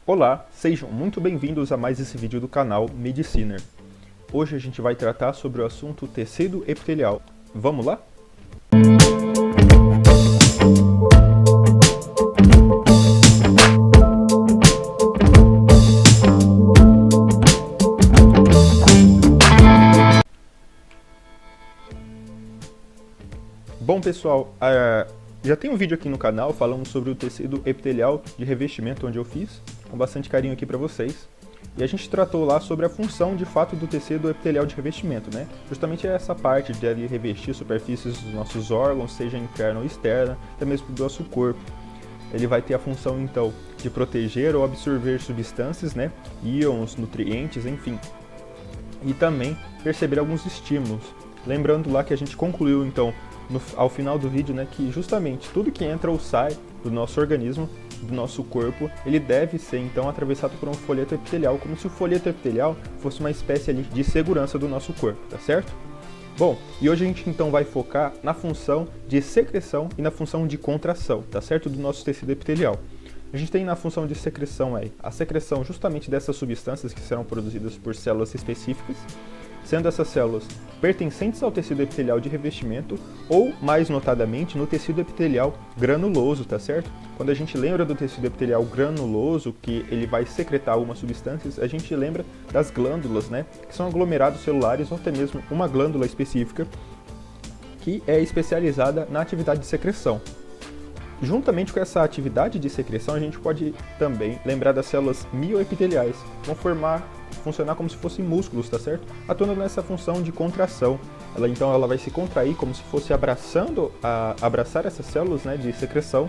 Olá, sejam muito bem-vindos a mais esse vídeo do canal Mediciner. Hoje a gente vai tratar sobre o assunto tecido epitelial. Vamos lá? Bom pessoal, já tem um vídeo aqui no canal falando sobre o tecido epitelial de revestimento, onde eu fiz com bastante carinho aqui para vocês. E a gente tratou lá sobre a função de fato do tecido epitelial de revestimento, né? Justamente essa parte de ali revestir superfícies dos nossos órgãos, seja interna ou externa, até mesmo do nosso corpo. Ele vai ter a função então de proteger ou absorver substâncias, né? Íons, nutrientes, enfim. E também perceber alguns estímulos. Lembrando lá que a gente concluiu então ao final do vídeo, né, que justamente tudo que entra ou sai do nosso organismo, do nosso corpo, ele deve ser então atravessado por um folheto epitelial, como se o folheto epitelial fosse uma espécie ali de segurança do nosso corpo, tá certo? Bom, e hoje a gente então vai focar na função de secreção e na função de contração, tá certo? Do nosso tecido epitelial. A gente tem na função de secreção aí a secreção justamente dessas substâncias que serão produzidas por células específicas, sendo essas células pertencentes ao tecido epitelial de revestimento ou, mais notadamente, no tecido epitelial granuloso, tá certo? Quando a gente lembra do tecido epitelial granuloso, que ele vai secretar algumas substâncias, a gente lembra das glândulas, né? Que são aglomerados celulares ou até mesmo uma glândula específica que é especializada na atividade de secreção. Juntamente com essa atividade de secreção, a gente pode também lembrar das células mioepiteliais, que vão funcionar como se fossem músculos, tá certo? Atuando nessa função de contração. Ela vai se contrair como se fosse abraçar essas células, né, de secreção,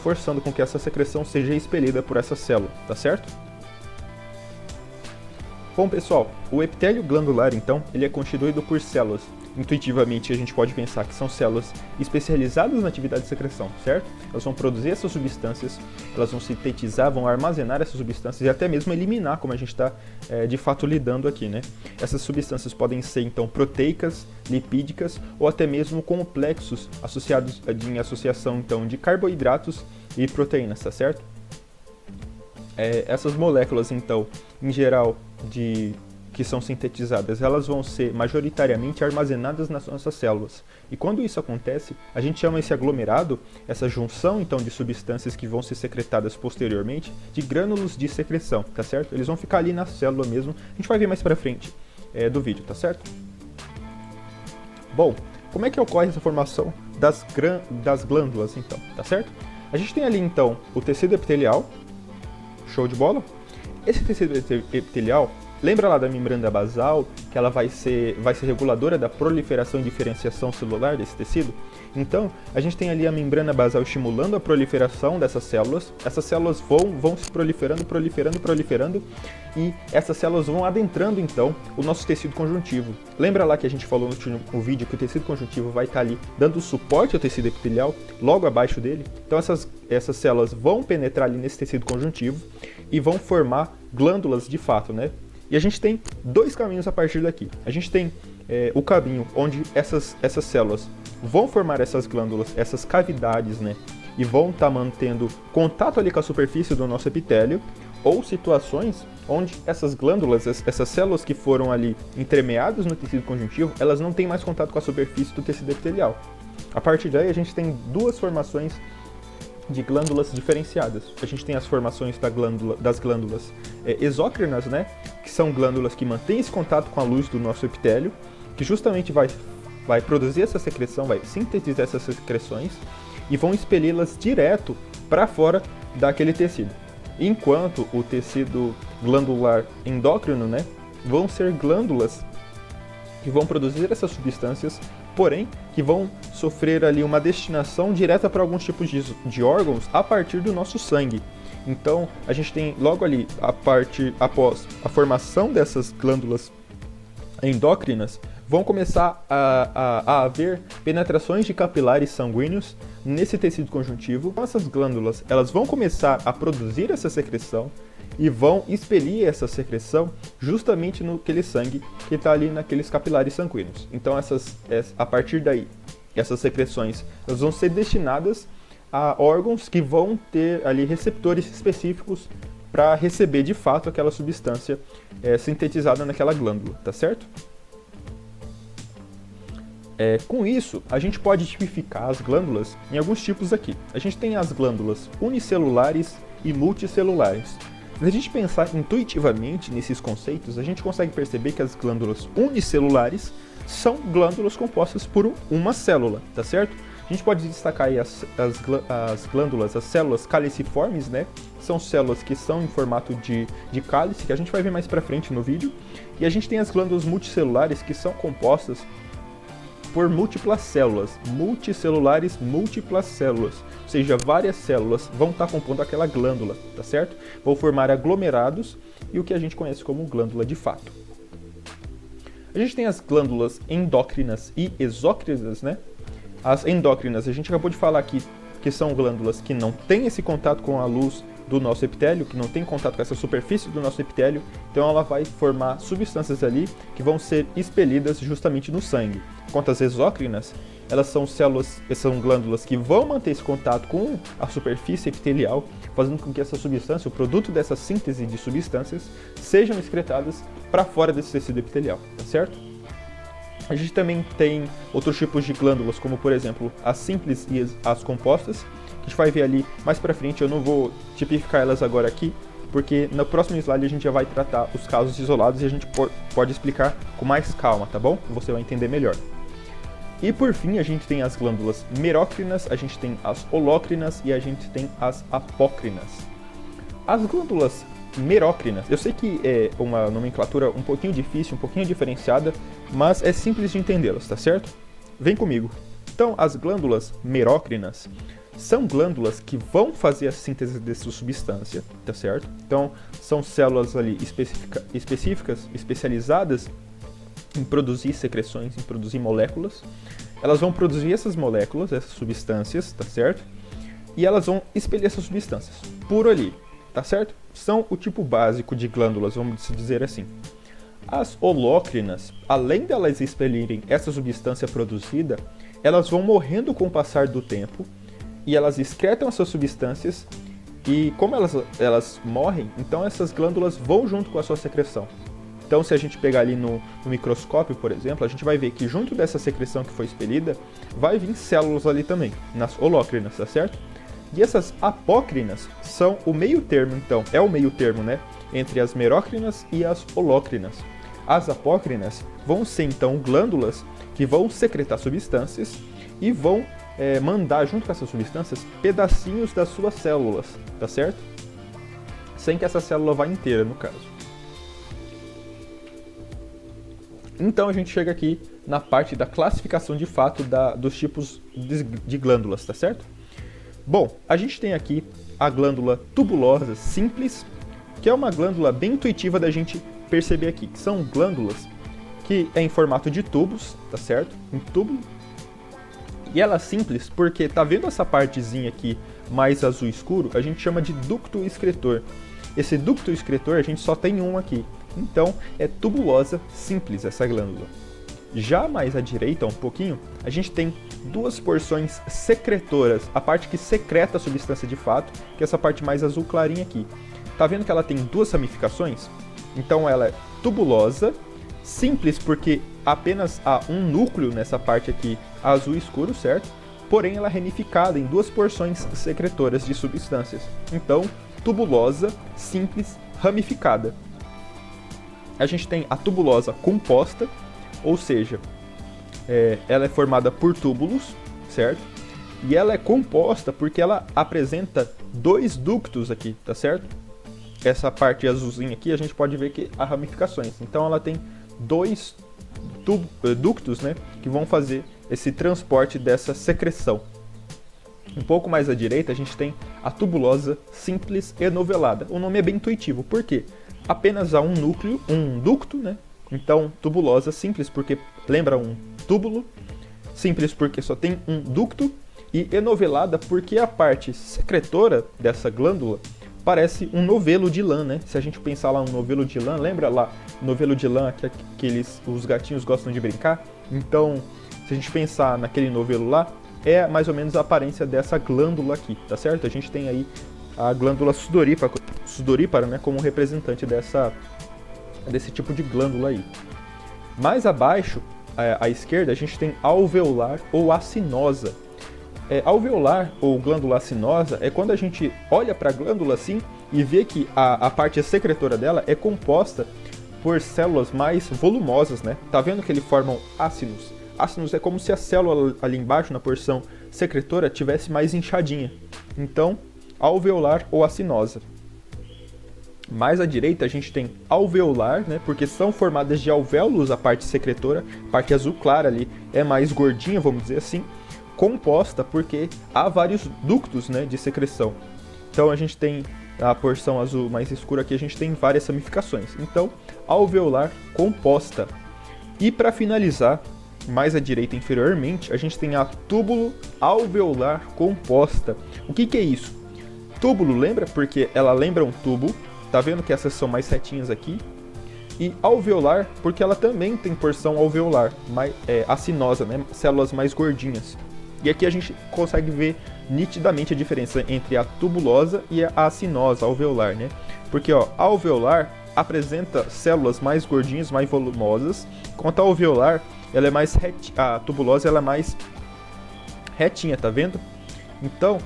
forçando com que essa secreção seja expelida por essa célula, tá certo? Bom pessoal, o epitélio glandular então, ele é constituído por células. Intuitivamente a gente pode pensar que são células especializadas na atividade de secreção, certo? Elas vão produzir essas substâncias, elas vão sintetizar, vão armazenar essas substâncias e até mesmo eliminar, como a gente está de fato lidando aqui, né? Essas substâncias podem ser então proteicas, lipídicas ou até mesmo complexos associados em associação então de carboidratos e proteínas, tá certo? Essas moléculas então, em geral, que são sintetizadas, elas vão ser majoritariamente armazenadas nas nossas células. E quando isso acontece, a gente chama esse aglomerado, essa junção então de substâncias que vão ser secretadas posteriormente, de grânulos de secreção, tá certo? Eles vão ficar ali na célula mesmo, a gente vai ver mais pra frente do vídeo, tá certo? Bom, como é que ocorre essa formação das glândulas então, tá certo? A gente tem ali então o tecido epitelial, show de bola? Esse tecido epitelial, lembra lá da membrana basal, que ela vai ser reguladora da proliferação e diferenciação celular desse tecido? Então, a gente tem ali a membrana basal estimulando a proliferação dessas células. Essas células vão se proliferando, e essas células vão adentrando, então, o nosso tecido conjuntivo. Lembra lá que a gente falou no último vídeo que o tecido conjuntivo vai estar ali dando suporte ao tecido epitelial, logo abaixo dele? Então, essas células vão penetrar ali nesse tecido conjuntivo e vão formar glândulas de fato, né? E a gente tem dois caminhos a partir daqui. A gente tem o caminho onde essas células vão formar essas glândulas, essas cavidades, né? E vão estar mantendo contato ali com a superfície do nosso epitélio, ou situações onde essas glândulas, essas células que foram ali entremeadas no tecido conjuntivo, elas não têm mais contato com a superfície do tecido epitelial. A partir daí a gente tem duas formações de glândulas diferenciadas. A gente tem as formações das glândulas exócrinas, né, que são glândulas que mantêm esse contato com a luz do nosso epitélio, que justamente vai produzir essa secreção, vai sintetizar essas secreções e vão expeli-las direto para fora daquele tecido. Enquanto o tecido glandular endócrino, né, vão ser glândulas que vão produzir essas substâncias, porém que vão sofrer ali uma destinação direta para alguns tipos de órgãos a partir do nosso sangue. Então a gente tem logo ali, após a formação dessas glândulas endócrinas, vão começar a haver penetrações de capilares sanguíneos nesse tecido conjuntivo. Então, essas glândulas, elas vão começar a produzir essa secreção e vão expelir essa secreção justamente naquele sangue que está ali naqueles capilares sanguíneos. Então, a partir daí, essas secreções elas vão ser destinadas a órgãos que vão ter ali receptores específicos para receber de fato aquela substância sintetizada naquela glândula, tá certo? Com isso, a gente pode tipificar as glândulas em alguns tipos aqui. A gente tem as glândulas unicelulares e multicelulares. Se a gente pensar intuitivamente nesses conceitos, a gente consegue perceber que as glândulas unicelulares são glândulas compostas por uma célula, tá certo? A gente pode destacar aí as glândulas, as células caliciformes, né? São células que são em formato de cálice, que a gente vai ver mais pra frente no vídeo. E a gente tem as glândulas multicelulares, que são compostas por múltiplas células, multicelulares, múltiplas células, ou seja, várias células vão estar compondo aquela glândula, tá certo? Vão formar aglomerados e o que a gente conhece como glândula de fato. A gente tem as glândulas endócrinas e exócrinas, né? As endócrinas, a gente acabou de falar aqui que são glândulas que não têm esse contato com a luz do nosso epitélio, que não tem contato com essa superfície do nosso epitélio, então ela vai formar substâncias ali que vão ser expelidas justamente no sangue. Quanto às exócrinas, elas são glândulas que vão manter esse contato com a superfície epitelial, fazendo com que essa substância, o produto dessa síntese de substâncias, sejam excretadas para fora desse tecido epitelial, tá certo? A gente também tem outros tipos de glândulas, como por exemplo as simples e as compostas, que a gente vai ver ali mais pra frente. Eu não vou tipificar elas agora aqui, porque no próximo slide a gente já vai tratar os casos isolados e a gente pode explicar com mais calma, tá bom? Você vai entender melhor. E por fim a gente tem as glândulas merócrinas, a gente tem as holócrinas e a gente tem as apócrinas. As glândulas merócrinas, eu sei que é uma nomenclatura um pouquinho difícil, um pouquinho diferenciada, mas é simples de entendê-las, tá certo? Vem comigo. Então, as glândulas merócrinas são glândulas que vão fazer a síntese dessa substância, tá certo? Então, são células ali específicas, especializadas em produzir secreções, em produzir moléculas. Elas vão produzir essas moléculas, essas substâncias, tá certo? E elas vão expelir essas substâncias por ali, tá certo? São o tipo básico de glândulas, vamos dizer assim. As holócrinas, além delas expelirem essa substância produzida, elas vão morrendo com o passar do tempo e elas excretam essas substâncias e como elas morrem, então essas glândulas vão junto com a sua secreção. Então se a gente pegar ali no microscópio, por exemplo, a gente vai ver que junto dessa secreção que foi expelida, vai vir células ali também, nas holócrinas, tá certo? E essas apócrinas são o meio termo, então, é o meio termo, né, entre as merócrinas e as holócrinas. As apócrinas vão ser, então, glândulas que vão secretar substâncias e vão mandar, junto com essas substâncias, pedacinhos das suas células, tá certo? Sem que essa célula vá inteira, no caso. Então, a gente chega aqui na parte da classificação de fato dos tipos de glândulas, tá certo? Bom, a gente tem aqui a glândula tubulosa simples, que é uma glândula bem intuitiva da gente perceber aqui, que são glândulas que é em formato de tubos, tá certo? Em túbulo. E ela é simples porque tá vendo essa partezinha aqui mais azul escuro? A gente chama de ducto excretor. Esse ducto excretor a gente só tem um aqui. Então é tubulosa simples essa glândula. Já mais à direita, um pouquinho, a gente tem duas porções secretoras, a parte que secreta a substância de fato, que é essa parte mais azul clarinha aqui. Tá vendo que ela tem duas ramificações? Então ela é tubulosa, simples porque apenas há um núcleo nessa parte aqui azul escuro, certo? Porém ela é ramificada em duas porções secretoras de substâncias. Então, tubulosa, simples, ramificada. A gente tem a tubulosa composta, ou seja, ela é formada por túbulos, certo? E ela é composta porque ela apresenta dois ductos aqui, tá certo? Essa parte azulzinha aqui a gente pode ver que há ramificações. Então ela tem dois ductos, né, que vão fazer esse transporte dessa secreção. Um pouco mais à direita a gente tem a tubulosa simples enovelada. O nome é bem intuitivo, por quê? Apenas há um núcleo, um ducto, né? Então, tubulosa simples porque lembra um túbulo, simples porque só tem um ducto e enovelada porque a parte secretora dessa glândula parece um novelo de lã, né? Se a gente pensar lá um novelo de lã, lembra lá novelo de lã que os gatinhos gostam de brincar? Então, se a gente pensar naquele novelo lá, é mais ou menos a aparência dessa glândula aqui, tá certo? A gente tem aí a glândula sudorípara, né, como representante desse tipo de glândula aí. Mais abaixo, à esquerda, a gente tem alveolar ou acinosa. Alveolar ou glândula acinosa é quando a gente olha para a glândula assim e vê que a parte secretora dela é composta por células mais volumosas, né? Tá vendo que eles formam ácinos? Ácinos é como se a célula ali embaixo, na porção secretora, tivesse mais inchadinha. Então, alveolar ou acinosa. Mais à direita a gente tem alveolar, né? Porque são formadas de alvéolos a parte secretora, a parte azul clara ali é mais gordinha, vamos dizer assim, composta porque há vários ductos, né, de secreção. Então a gente tem a porção azul mais escura aqui, a gente tem várias ramificações. Então, alveolar composta. E para finalizar, mais à direita inferiormente, a gente tem a túbulo alveolar composta. O que é isso? Túbulo, lembra? Porque ela lembra um tubo. Tá vendo que essas são mais retinhas aqui? E alveolar, porque ela também tem porção alveolar, acinosa, né? Células mais gordinhas. E aqui a gente consegue ver nitidamente a diferença entre a tubulosa e a acinosa, alveolar, né? Porque, ó, a alveolar apresenta células mais gordinhas, mais volumosas, enquanto a alveolar, ela é mais a tubulosa ela é mais retinha, tá vendo? Então,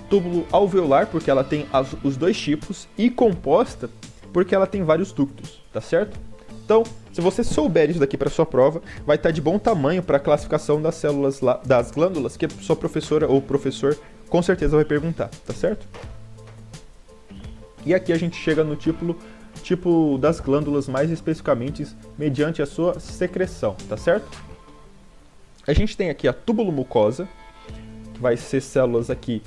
túbulo alveolar, porque ela tem os dois tipos, e composta, porque ela tem vários ductos, tá certo? Então, se você souber isso daqui para sua prova, vai estar de bom tamanho para a classificação das células, das glândulas, que a sua professora ou professor com certeza vai perguntar, tá certo? E aqui a gente chega no tipo das glândulas mais especificamente mediante a sua secreção, tá certo? A gente tem aqui a túbulo mucosa, que vai ser células aqui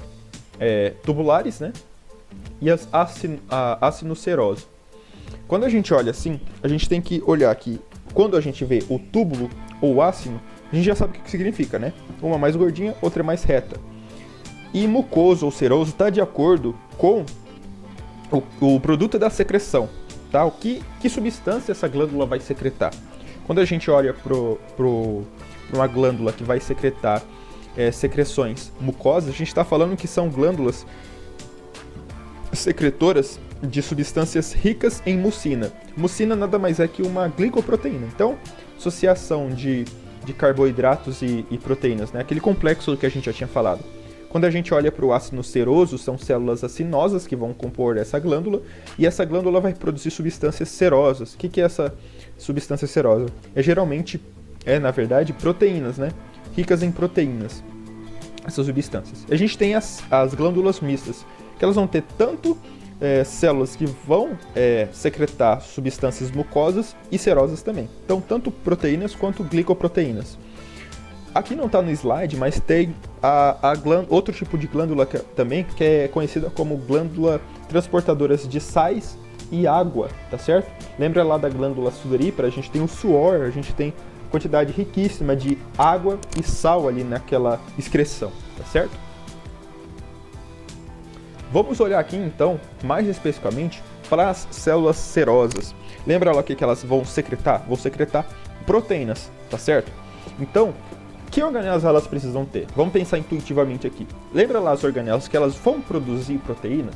tubulares, né? E a acinocerose. Quando a gente olha assim, a gente tem que olhar aqui. Quando a gente vê o túbulo ou ácino, a gente já sabe o que significa, né? Uma mais gordinha, outra mais reta. E mucoso ou seroso está de acordo com o produto da secreção, tá? Que substância essa glândula vai secretar? Quando a gente olha para uma glândula que vai secretar secreções mucosas, a gente está falando que são glândulas secretoras de substâncias ricas em mucina. Mucina nada mais é que uma glicoproteína. Então, associação de carboidratos e proteínas, né? Aquele complexo que a gente já tinha falado. Quando a gente olha para o ácido seroso, são células acinosas que vão compor essa glândula, e essa glândula vai produzir substâncias serosas. O que é essa substância serosa? Geralmente, na verdade, proteínas, né? Ricas em proteínas, essas substâncias. A gente tem as glândulas mistas, que elas vão ter tanto células que vão secretar substâncias mucosas e serosas também. Então, tanto proteínas quanto glicoproteínas. Aqui não está no slide, mas tem outro tipo de glândula também, que é conhecida como glândula transportadoras de sais e água, tá certo? Lembra lá da glândula sudorípara? A gente tem o suor, a gente tem quantidade riquíssima de água e sal ali naquela excreção, tá certo? Vamos olhar aqui então, mais especificamente, para as células serosas. Lembra lá o que elas vão secretar? Vão secretar proteínas, tá certo? Então, que organelas elas precisam ter? Vamos pensar intuitivamente aqui. Lembra lá as organelas que elas vão produzir proteínas?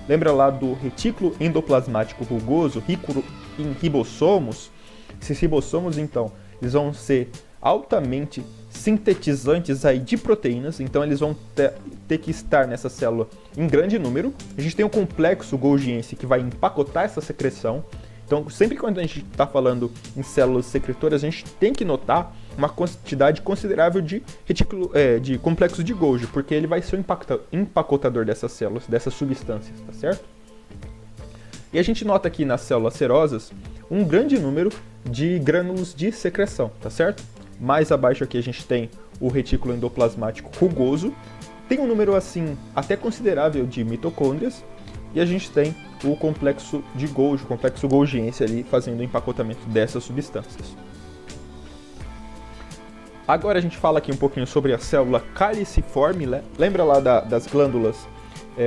Lembra lá do retículo endoplasmático rugoso, rico em ribossomos? Esses ribossomos, então, eles vão ser altamente sintetizantes aí de proteínas, então eles vão ter que estar nessa célula em grande número. A gente tem um complexo golgiense que vai empacotar essa secreção. Então, sempre quando a gente está falando em células secretoras, a gente tem que notar uma quantidade considerável de de complexo de Golgi, porque ele vai ser o empacotador dessas células, dessas substâncias, tá certo? E a gente nota aqui nas células serosas um grande número de grânulos de secreção, tá certo? Mais abaixo aqui a gente tem o retículo endoplasmático rugoso, tem um número assim até considerável de mitocôndrias, e a gente tem o complexo de Golgi, o complexo golgiense ali fazendo o empacotamento dessas substâncias. Agora a gente fala aqui um pouquinho sobre a célula caliciforme, lembra lá das glândulas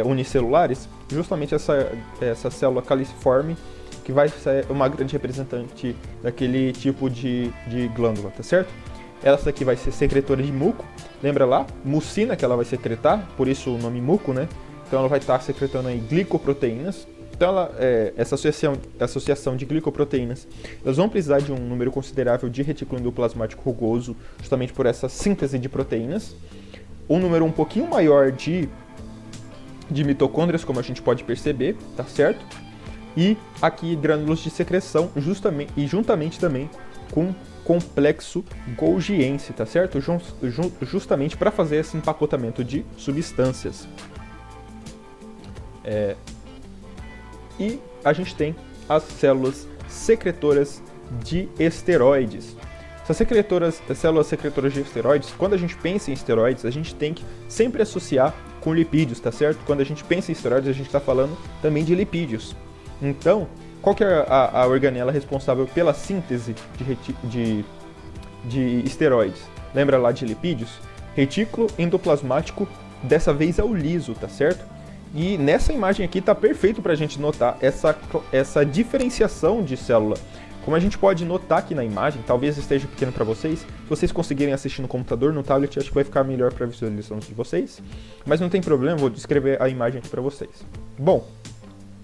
unicelulares? Justamente essa célula caliciforme que vai ser uma grande representante daquele tipo de glândula, tá certo? Essa aqui vai ser secretora de muco, Lembra lá? Mucina que ela vai secretar, por isso o nome muco, né? Então ela vai estar secretando aí glicoproteínas. Então essa associação de glicoproteínas, elas vão precisar de um número considerável de retículo endoplasmático rugoso, justamente por essa síntese de proteínas. Um número um pouquinho maior de mitocôndrias, como a gente pode perceber, tá certo? E aqui grânulos de secreção, juntamente também com complexo golgiense, tá certo? Justamente para fazer esse empacotamento de substâncias. E a gente tem as células secretoras de esteroides. Essas células secretoras de esteroides, quando a gente pensa em esteroides, a gente tem que sempre associar com lipídios, tá certo? Quando a gente pensa em esteroides, a gente está falando também de lipídios. Então, qual que é a organela responsável pela síntese de esteroides? Lembra lá de lipídios? Retículo endoplasmático, dessa vez é o liso, tá certo? E nessa imagem aqui está perfeito para a gente notar essa diferenciação de célula. Como a gente pode notar aqui na imagem, talvez esteja pequeno para vocês, se vocês conseguirem assistir no computador, no tablet, acho que vai ficar melhor para a visualização de vocês. Mas não tem problema, vou descrever a imagem aqui para vocês. Bom,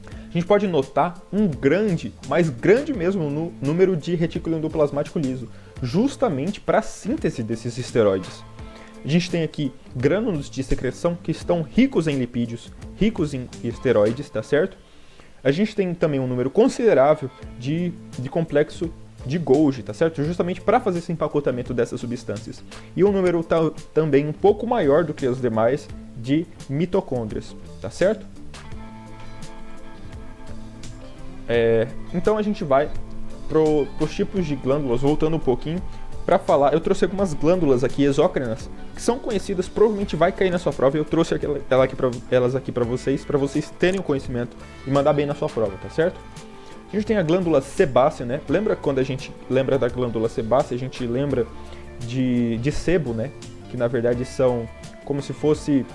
a gente pode notar um grande, mas grande mesmo, número de retículo endoplasmático liso, justamente para a síntese desses esteroides. A gente tem aqui grânulos de secreção que estão ricos em lipídios, ricos em esteroides, tá certo? A gente tem também um número considerável de complexo de Golgi, tá certo? Justamente para fazer esse empacotamento dessas substâncias. E um número também um pouco maior do que os demais de mitocôndrias, tá certo? Então a gente vai para os tipos de glândulas, voltando um pouquinho, para falar, eu trouxe algumas glândulas aqui exócrinas, que são conhecidas, provavelmente vai cair na sua prova, e eu trouxe elas aqui para vocês terem o conhecimento e mandar bem na sua prova, tá certo? A gente tem a glândula sebácea, né? Lembra quando a gente lembra da glândula sebácea, a gente lembra de sebo, né? Que na verdade são como se fosse...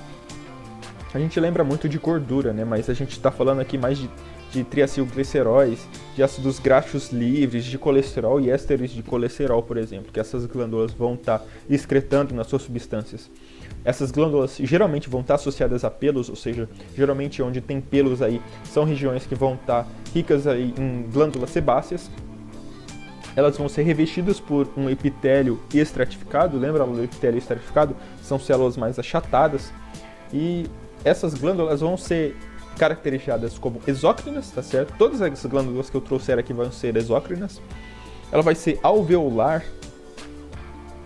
A gente lembra muito de gordura, né? Mas a gente está falando aqui mais de triacilgliceróis, de ácidos graxos livres, de colesterol e ésteres de colesterol, por exemplo, que essas glândulas vão estar excretando nas suas substâncias. Essas glândulas geralmente vão estar associadas a pelos, ou seja, geralmente onde tem pelos aí são regiões que vão estar ricas aí em glândulas sebáceas. Elas vão ser revestidas por um epitélio estratificado, lembra do epitélio estratificado? São células mais achatadas e essas glândulas vão ser caracterizadas como exócrinas, tá certo? Todas as glândulas que eu trouxer aqui vão ser exócrinas. Ela vai ser alveolar,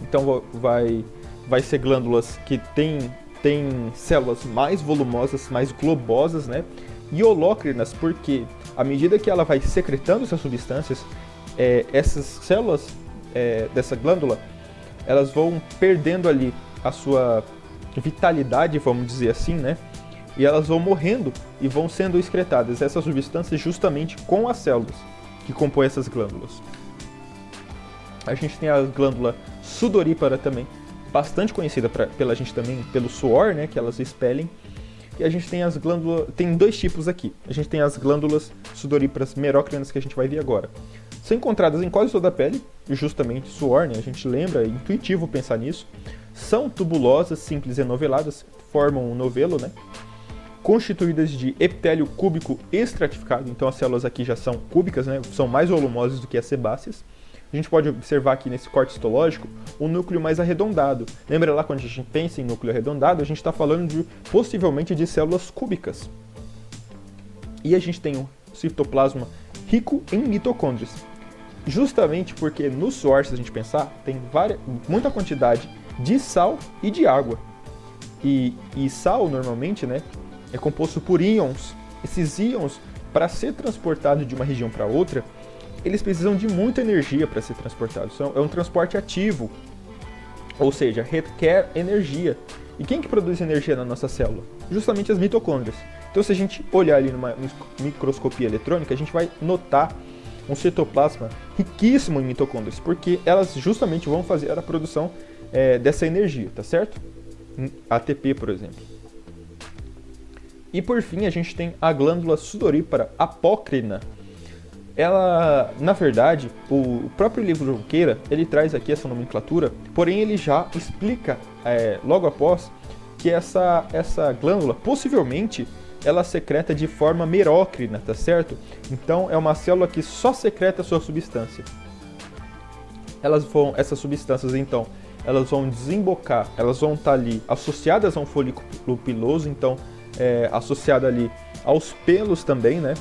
então vai ser glândulas que tem células mais volumosas, mais globosas, né? E holócrinas, porque à medida que ela vai secretando essas substâncias, essas células dessa glândula, elas vão perdendo ali a sua vitalidade, vamos dizer assim, né? E elas vão morrendo e vão sendo excretadas essas substâncias justamente com as células que compõem essas glândulas. A gente tem a glândula sudorípara também, bastante conhecida pela gente também pelo suor, né, que elas expelem. E a gente tem as glândulas, tem dois tipos aqui. A gente tem as glândulas sudoríparas merócrinas que a gente vai ver agora. São encontradas em quase toda a pele, justamente suor, né, a gente lembra, é intuitivo pensar nisso. São tubulosas, simples e enoveladas, formam um novelo, né? Constituídas de epitélio cúbico estratificado, então as células aqui já são cúbicas, né? São mais volumosas do que as sebáceas. A gente pode observar aqui nesse corte histológico um núcleo mais arredondado. Lembra lá quando a gente pensa em núcleo arredondado, a gente está falando possivelmente de células cúbicas. E a gente tem um citoplasma rico em mitocôndrias. Justamente porque no suor, se a gente pensar, tem muita quantidade de sal e de água. E sal, normalmente, né, é composto por íons. Esses íons, para ser transportado de uma região para outra, eles precisam de muita energia para ser transportados. É um transporte ativo, ou seja, requer energia. E quem que produz energia na nossa célula? Justamente as mitocôndrias. Então, se a gente olhar ali numa microscopia eletrônica, a gente vai notar um citoplasma riquíssimo em mitocôndrias, porque elas justamente vão fazer a produção dessa energia, tá certo? ATP, por exemplo. E por fim, a gente tem a glândula sudorípara apócrina. ela, na verdade, o próprio livro Junqueira, ele traz aqui essa nomenclatura, porém ele já explica logo após que essa glândula, possivelmente, ela secreta de forma merócrina, tá certo? Então é uma célula que só secreta a sua substância. Essas substâncias, então, elas vão desembocar, elas vão estar ali associadas a um folículo piloso, então associada ali aos pelos também, né?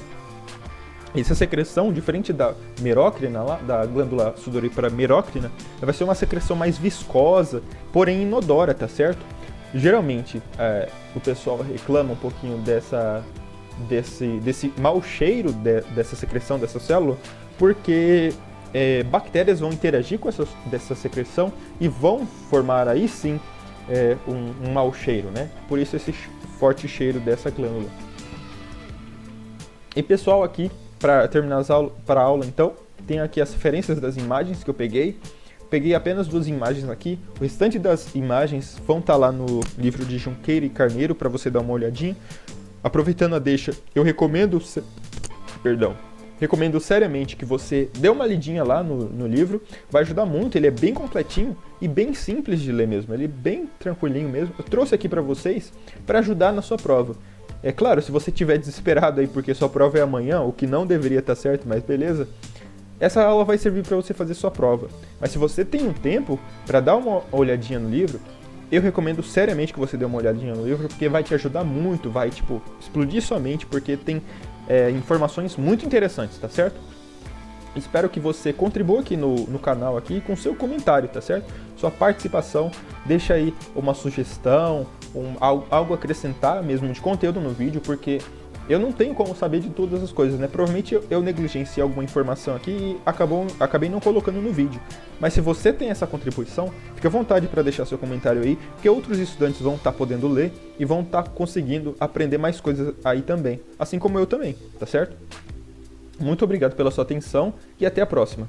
Essa secreção, diferente da merócrina, da glândula sudorípara merócrina, vai ser uma secreção mais viscosa, porém inodora, tá certo? Geralmente, o pessoal reclama um pouquinho desse mau cheiro dessa secreção dessa célula, porque bactérias vão interagir com dessa secreção e vão formar aí sim um mau cheiro, né? Por isso esse forte cheiro dessa glândula. E pessoal, aqui, para terminar a aula, então, tem aqui as referências das imagens que eu peguei. Peguei apenas 2 imagens aqui, o restante das imagens vão estar lá no livro de Junqueira e Carneiro para você dar uma olhadinha. Aproveitando a deixa, eu recomendo seriamente que você dê uma lidinha lá no livro, vai ajudar muito, ele é bem completinho e bem simples de ler mesmo, ele é bem tranquilinho mesmo. Eu trouxe aqui para vocês para ajudar na sua prova. É claro, se você estiver desesperado aí porque sua prova é amanhã, o que não deveria estar certo, mas beleza, essa aula vai servir para você fazer sua prova. Mas se você tem um tempo para dar uma olhadinha no livro, eu recomendo seriamente que você dê uma olhadinha no livro, porque vai te ajudar muito, vai explodir sua mente, porque tem informações muito interessantes, tá certo? Espero que você contribua aqui no canal aqui com seu comentário, tá certo? Sua participação, deixa aí uma sugestão, algo a acrescentar mesmo de conteúdo no vídeo, porque eu não tenho como saber de todas as coisas, né? Provavelmente eu negligenciei alguma informação aqui e acabei não colocando no vídeo. Mas se você tem essa contribuição, fique à vontade para deixar seu comentário aí, porque outros estudantes vão estar podendo ler e vão estar conseguindo aprender mais coisas aí também, assim como eu também, tá certo? Muito obrigado pela sua atenção e até a próxima.